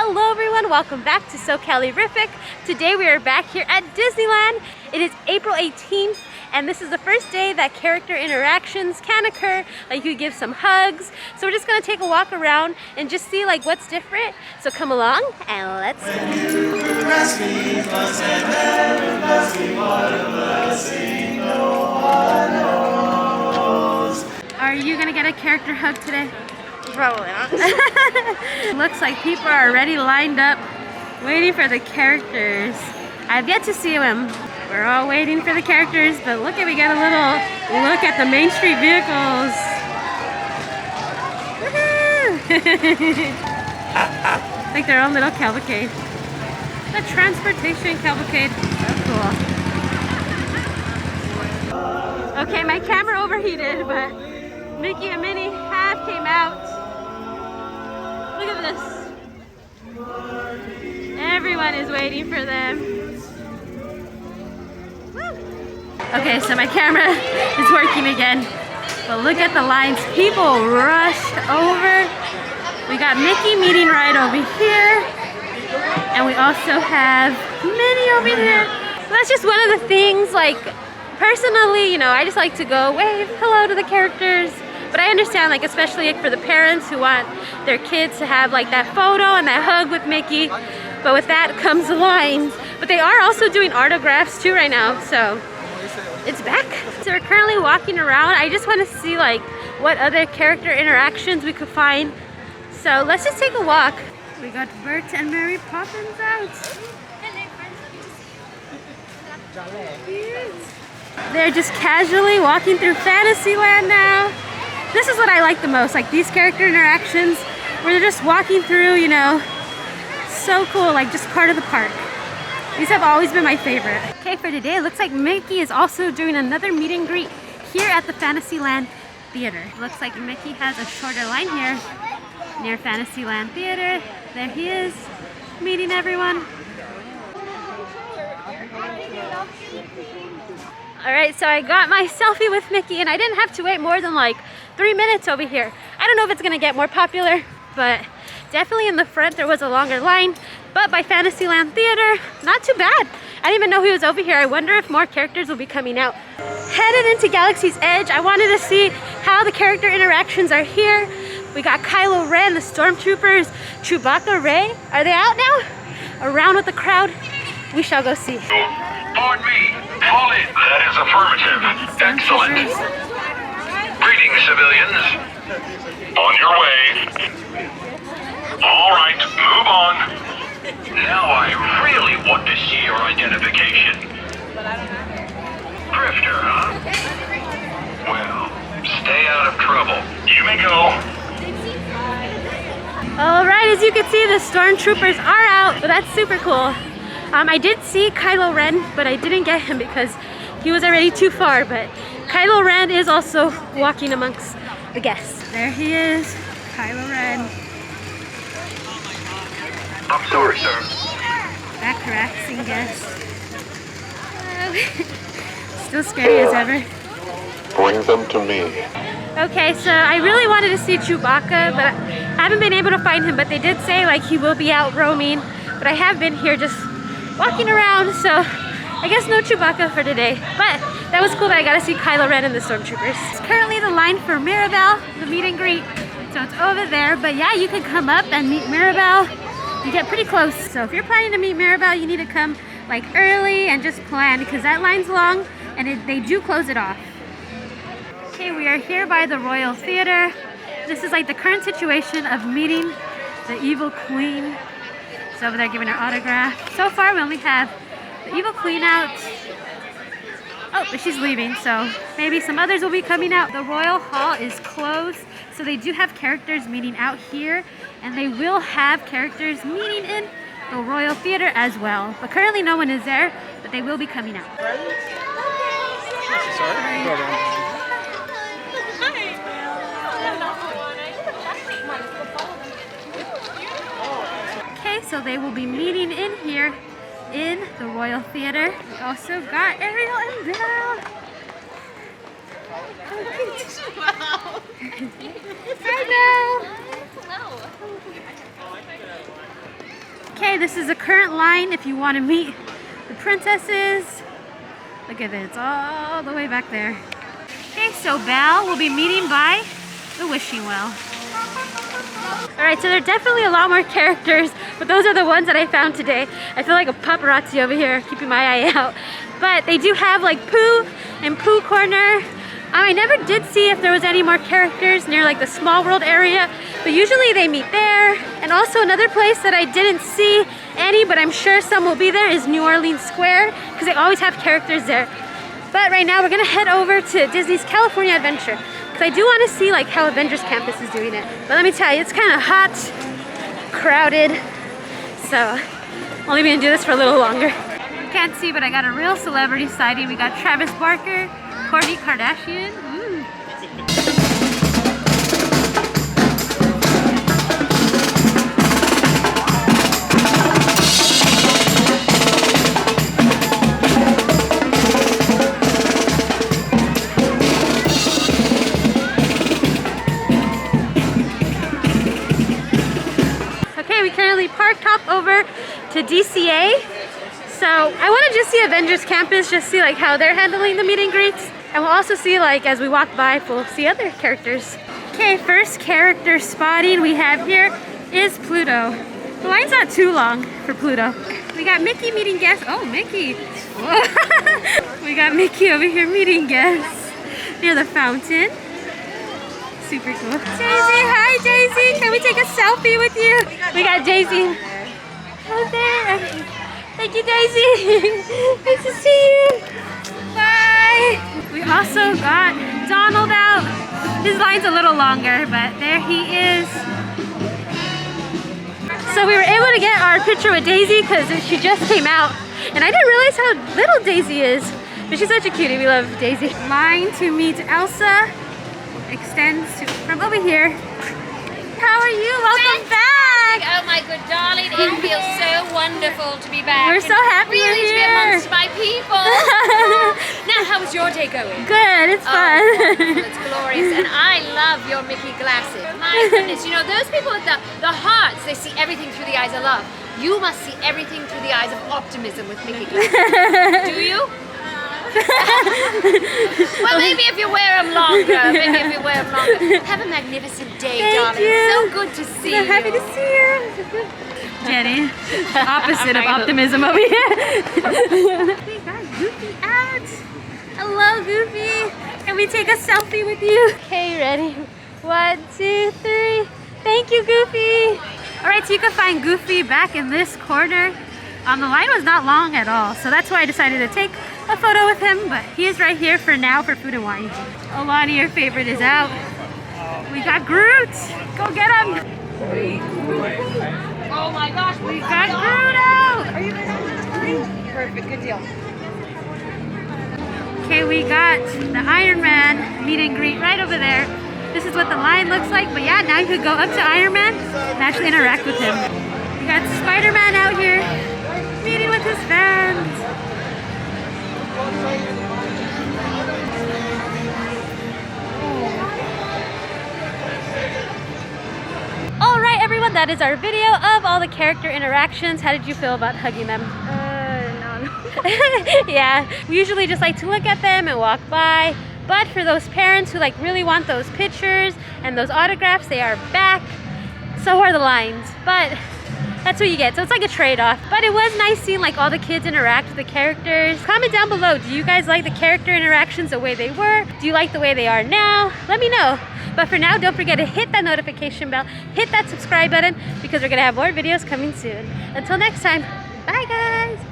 Hello everyone, welcome back to SoCalerific. Today we are back here at Disneyland. It is April 18th and this is the first day that character interactions can occur. Like you give some hugs. So we're just gonna take a walk around and just see like what's different. So come along and let's go. Are you gonna get a character hug today? Probably not. Looks like people are already lined up waiting for the characters. I've yet to see them. We're all waiting for the characters, but look at, we got a little look at the Main Street vehicles. Like their own little cavalcade. The transportation cavalcade. So cool. Okay, my camera overheated, but Mickey and Minnie have came out. Look at this. Everyone is waiting for them. Woo. Okay, so my camera is working again. But look at the lines. People rushed over. We got Mickey meeting right over here. And we also have Minnie over here. So that's just one of the things, like, personally, you know, I just like to go wave hello to the characters. But I understand, like, especially like, for the parents who want their kids to have like that photo and that hug with Mickey. But with that comes the lines. But they are also doing autographs too right now, so it's back. So we're currently walking around. I just want to see like what other character interactions we could find. So let's just take a walk. We got Bert and Mary Poppins out. They're just casually walking through Fantasyland now. This is what I like the most, like these character interactions where they're just walking through, you know, so cool, like just part of the park. These have always been my favorite. Okay, for today, it looks like Mickey is also doing another meet and greet here at the Fantasyland Theater. Looks like Mickey has a shorter line here near Fantasyland Theater. There he is, meeting everyone. Alright, so I got my selfie with Mickey and I didn't have to wait more than like 3 minutes over here. I don't know if it's gonna get more popular, but definitely in the front there was a longer line. But by Fantasyland Theater, not too bad. I didn't even know he was over here. I wonder if more characters will be coming out. Headed into Galaxy's Edge, I wanted to see how the character interactions are here. We got Kylo Ren, the Stormtroopers, Chewbacca, Rey. Are they out now? Around with the crowd? We shall go see. Pardon me. Fall in. That is affirmative. Excellent. Greetings, civilians. On your way. All right, move on. Now I really want to see your identification. Drifter, huh? Well, stay out of trouble. You may go. Alright, as you can see, the Stormtroopers are out. So that's super cool. I did see Kylo Ren, but I didn't get him because he was already too far. But Kylo Ren is also walking amongst the guests. There he is, Kylo Ren. I'm sorry, sir. Back harassing guests. Still scary as ever. Bring them to me. Okay, so I really wanted to see Chewbacca, but I haven't been able to find him. But they did say like he will be out roaming. But I have been here just walking around, so I guess no Chewbacca for today. But that was cool that I got to see Kylo Ren and the Stormtroopers. It's currently the line for Mirabelle, the meet and greet. So it's over there, but yeah, you can come up and meet Mirabelle. You get pretty close. So if you're planning to meet Mirabelle, you need to come like early and just plan because that line's long and they do close it off. Okay, we are here by the Royal Theater. This is like the current situation of meeting the evil queen. She's over there giving her autograph. So far we only have the evil queen out. Oh, but she's leaving, so maybe some others will be coming out. The Royal Hall is closed, so they do have characters meeting out here, and they will have characters meeting in the Royal Theater as well. But currently no one is there, but they will be coming out. Okay, so they will be meeting in here in the Royal Theater. We also got Ariel and Belle. Wow. Hi, Belle. Hello. Okay, this is the current line if you want to meet the princesses. Look at it, it's all the way back there. Okay, so Belle will be meeting by the wishing well. Alright, so there are definitely a lot more characters, but those are the ones that I found today. I feel like a paparazzi over here, keeping my eye out. But they do have like Pooh and Pooh Corner. I never did see if there was any more characters near like the Small World area, but usually they meet there. And also another place that I didn't see any, but I'm sure some will be there, is New Orleans Square, because they always have characters there. But right now we're gonna head over to Disney's California Adventure, because I do want to see like how Avengers Campus is doing it. But let me tell you, it's kind of hot, crowded, so only gonna do this for a little longer. You can't see, but I got a real celebrity sighting. We got Travis Barker, Kourtney Kardashian. Ooh. Okay, we currently parked hop over to DCA. So I want to just see Avengers Campus, just see like how they're handling the meet and greets. And we'll also see, like, as we walk by, we'll see other characters. Okay, first character spotting we have here is Pluto. The line's not too long for Pluto. We got Mickey meeting guests. Oh, Mickey. We got Mickey over here meeting guests near the fountain. Super cool. Daisy, hi Daisy. Can we take a selfie with you? We got Daisy. Oh, there. Thank you, Daisy. Nice to see you. Bye. We also got Donald out. His line's a little longer, but there he is. So we were able to get our picture with Daisy because she just came out. And I didn't realize how little Daisy is. But she's such a cutie. We love Daisy. Line to meet Elsa extends from over here. How are you? Welcome back. Oh my good darling, it feels so wonderful to be back. We're so happy you're really to be here. amongst my people. Now, how was your day going? Good, it's fun. Wonderful, it's glorious, and I love your Mickey glasses. My goodness, you know, those people with the hearts, they see everything through the eyes of love. You must see everything through the eyes of optimism with Mickey glasses. Do you? Well, maybe if you wear them longer. Have a magnificent day, Thank darling. you. So good to see you. So happy to see you. Jenny, opposite of optimism over here. We got Goofy out. Hello, Goofy. Can we take a selfie with you? Okay, ready? 1, 2, 3. Thank you, Goofy. All right, so you can find Goofy back in this corner. The line was not long at all, so that's why I decided to take a photo with him, but he is right here for now for food and wine. Alani, your favorite, is out. We got Groot. Go get him. Oh my gosh, We got Groot out. Perfect, good deal. Okay, we got the Iron Man meet and greet right over there. This is what the line looks like, but yeah, now you could go up to Iron Man and actually interact with him. We got Spider-Man out here meeting with his fans. Alright everyone, that is our video of all the character interactions. How did you feel about hugging them? No. Yeah, we usually just like to look at them and walk by. But for those parents who like really want those pictures and those autographs, they are back. So are the lines. But that's what you get. So it's like a trade-off. But it was nice seeing like all the kids interact with the characters. Comment down below. Do you guys like the character interactions the way they were? Do you like the way they are now? Let me know. But for now, don't forget to hit that notification bell, hit that subscribe button, because we're gonna have more videos coming soon. Until next time, bye guys.